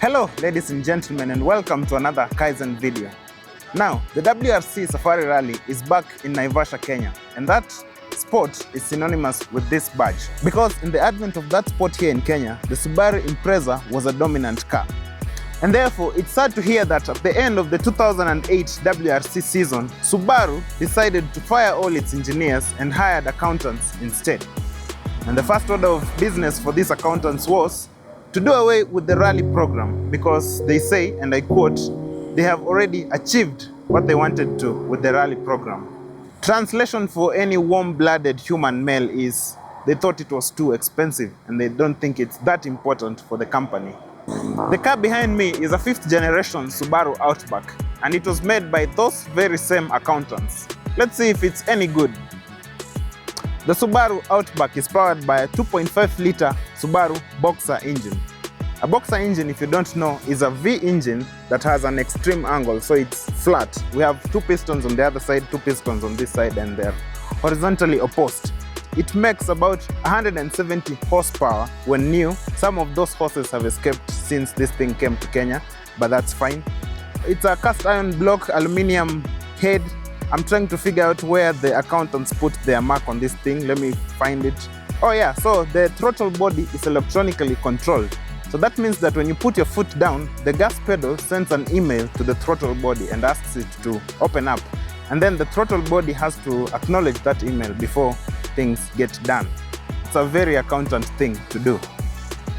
Hello ladies and gentlemen, and welcome to another Kaizen video. Now, the WRC Safari Rally is back in Naivasha, Kenya, and that sport is synonymous with this badge because in the advent of that sport here in Kenya, the Subaru Impreza was a dominant car. And therefore, it's sad to hear that at the end of the 2008 WRC season, Subaru decided to fire all its engineers and hired accountants instead. And the first order of business for these accountants was to do away with the rally program because they say, and I quote, they have already achieved what they wanted to with the rally program. Translation for any warm-blooded human male is they thought it was too expensive and they don't think it's that important for the company. The car behind me is a 5th generation Subaru Outback, and it was made by those very same accountants. Let's see if it's any good. The Subaru Outback is powered by a 2.5-liter Subaru Boxer engine. A Boxer engine, if you don't know, is a V engine that has an extreme angle, so it's flat. We have 2 pistons on the other side, 2 pistons on this side, and they're horizontally opposed. It makes about 170 horsepower when new. Some of those horses have escaped since this thing came to Kenya, but that's fine. It's a cast iron block aluminium head. I'm trying to figure out where the accountants put their mark on this thing. Let me find it. Oh yeah, so the throttle body is electronically controlled. So that means that when you put your foot down, the gas pedal sends an email to the throttle body and asks it to open up. And then the throttle body has to acknowledge that email before things get done. It's a very accountant thing to do.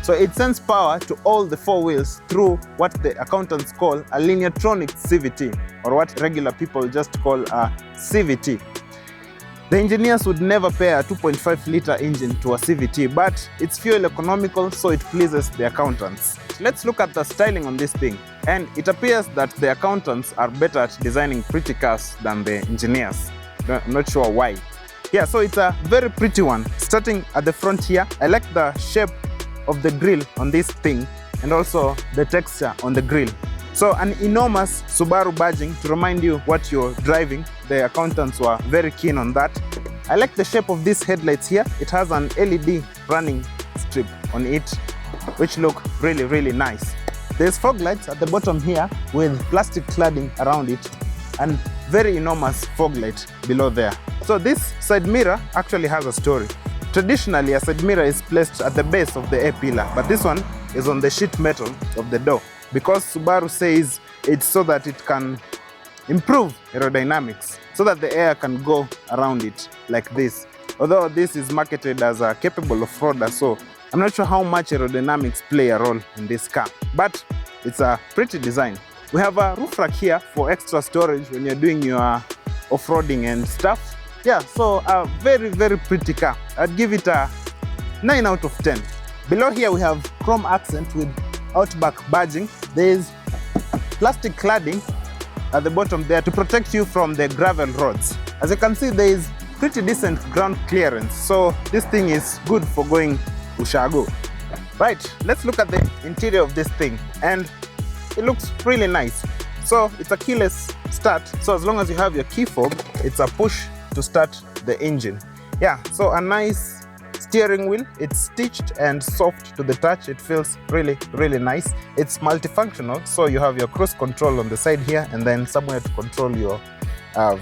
So it sends power to all the 4 wheels through what the accountants call a lineatronic CVT, or what regular people just call a CVT. The engineers would never pair a 2.5-liter engine to a CVT, but it's fuel economical, so it pleases the accountants. Let's look at the styling on this thing, and it appears that the accountants are better at designing pretty cars than the engineers. I'm not sure why. Yeah, so it's a very pretty one. Starting at the front here, I like the shape of the grille on this thing and also the texture on the grille. So an enormous Subaru badging to remind you what you're driving. The accountants were very keen on that. I like the shape of these headlights here. It has an LED running strip on it, which look really, really nice. There's fog lights at the bottom here with plastic cladding around it and very enormous fog light below there. So this side mirror actually has a story. Traditionally, a side mirror is placed at the base of the A-pillar, but this one is on the sheet metal of the door because Subaru says it's so that it can improve aerodynamics, so that the air can go around it like this. Although this is marketed as a capable off-roader, so I'm not sure how much aerodynamics play a role in this car, but it's a pretty design. We have a roof rack here for extra storage when you're doing your off-roading and stuff. Yeah, so a very, very pretty car. I'd give it a 9 out of 10. Below here we have chrome accent with Outback badging. There's plastic cladding at the bottom there to protect you from the gravel roads. As you can see, there is pretty decent ground clearance, so this thing is good for going ushago. Right, let's look at the interior of this thing, and it looks really nice. So it's a keyless start, so as long as you have your key fob, it's a push to start the engine. Yeah, so a nice steering wheel. It's stitched and soft to the touch. It feels really, really nice. It's multifunctional, so you have your cruise control on the side here and then somewhere to control your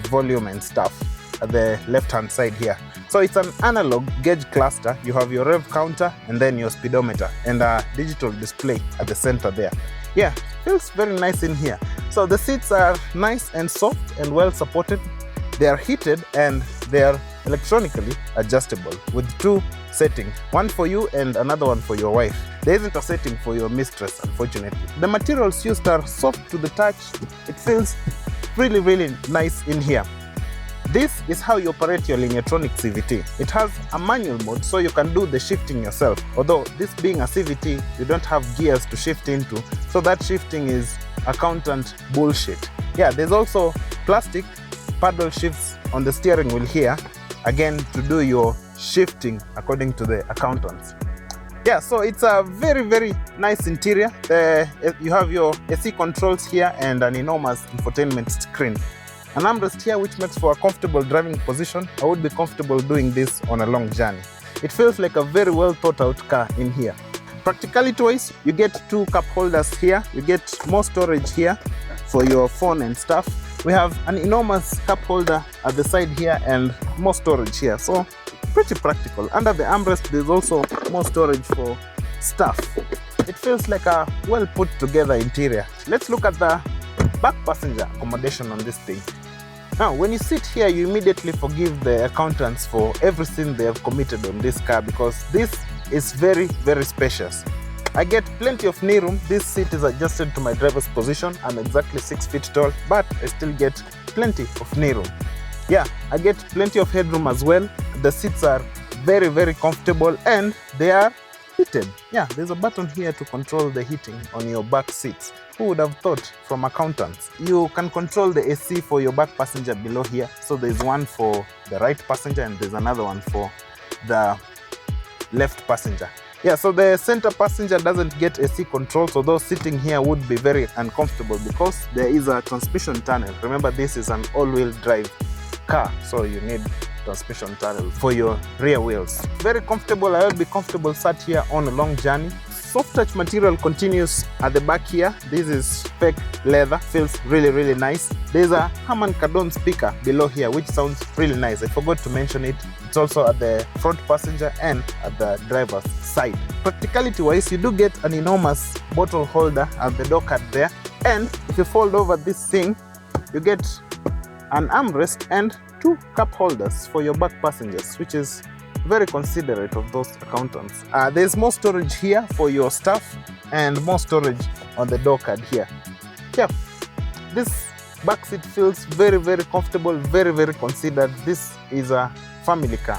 volume and stuff at the left-hand side here. So it's an analog gauge cluster. You have your rev counter and then your speedometer and a digital display at the center there. Yeah, feels very nice in here. So the seats are nice and soft and well supported. They are heated and they are electronically adjustable with 2 settings, one for you and another one for your wife. There isn't a setting for your mistress, unfortunately. The materials used are soft to the touch. It feels really, really nice in here. This is how you operate your lineatronic CVT. It has a manual mode, so you can do the shifting yourself. Although this being a CVT, you don't have gears to shift into, so that shifting is accountant bullshit. Yeah, there's also plastic paddle shifts on the steering wheel here, again to do your shifting according to the accountants. Yeah, so it's a very, very nice interior. You have your AC controls here and an enormous infotainment screen. An armrest here which makes for a comfortable driving position. I would be comfortable doing this on a long journey. It feels like a very well thought out car in here. Practicality wise, you get 2 cup holders here, you get more storage here for your phone and stuff. We have an enormous cup holder at the side here and more storage here, so pretty practical. Under the armrest there's also more storage for stuff. It feels like a well put together interior. Let's look at the back passenger accommodation on this thing. Now when you sit here, you immediately forgive the accountants for everything they have committed on this car, because this is very, very spacious. I get plenty of knee room. This seat is adjusted to my driver's position. I'm exactly 6 feet tall, but I still get plenty of knee room. Yeah, I get plenty of headroom as well. The seats are very, very comfortable and they are heated. Yeah, there's a button here to control the heating on your back seats. Who would have thought from accountants? You can control the AC for your back passenger below here. So there's one for the right passenger and there's another one for the left passenger. Yeah, so the center passenger doesn't get AC control, so those sitting here would be very uncomfortable because there is a transmission tunnel. Remember, this is an all-wheel drive car, so you need transmission tunnel for your rear wheels. Very comfortable. I will be comfortable sat here on a long journey. Soft touch material continues at the back here. This is fake leather, feels really, really nice. There's a Harman Kardon speaker below here, which sounds really nice. I forgot to mention it. It's also at the front passenger and at the driver's side. Practicality wise, you do get an enormous bottle holder at the door card there. And if you fold over this thing, you get an armrest and 2 cup holders for your back passengers, which is very considerate of those accountants. There's more storage here for your stuff and more storage on the door card here. Yeah, this back seat feels very, very comfortable, very, very considered. This is a family car.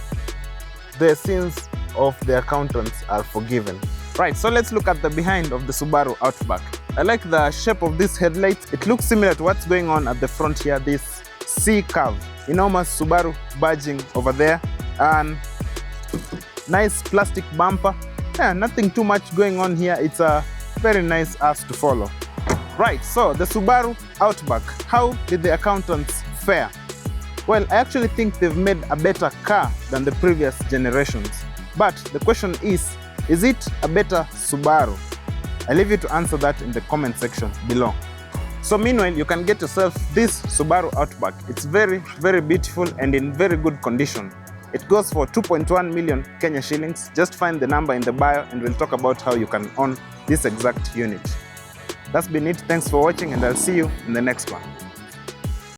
The sins of the accountants are forgiven. Right, so let's look at the behind of the Subaru Outback. I like the shape of this headlight. It looks similar to what's going on at the front here, this C curve. Enormous Subaru badging over there and nice plastic bumper. Yeah, nothing too much going on here. It's a very nice ass to follow. Right, so the Subaru Outback, how did the accountants fare? Well, I actually think they've made a better car than the previous generations. But the question is it a better Subaru? I leave you to answer that in the comment section below. So meanwhile, you can get yourself this Subaru Outback. It's very, very beautiful and in very good condition. It goes for 2.1 million Kenya shillings. Just find the number in the bio and we'll talk about how you can own this exact unit. That's been it. Thanks for watching and I'll see you in the next one.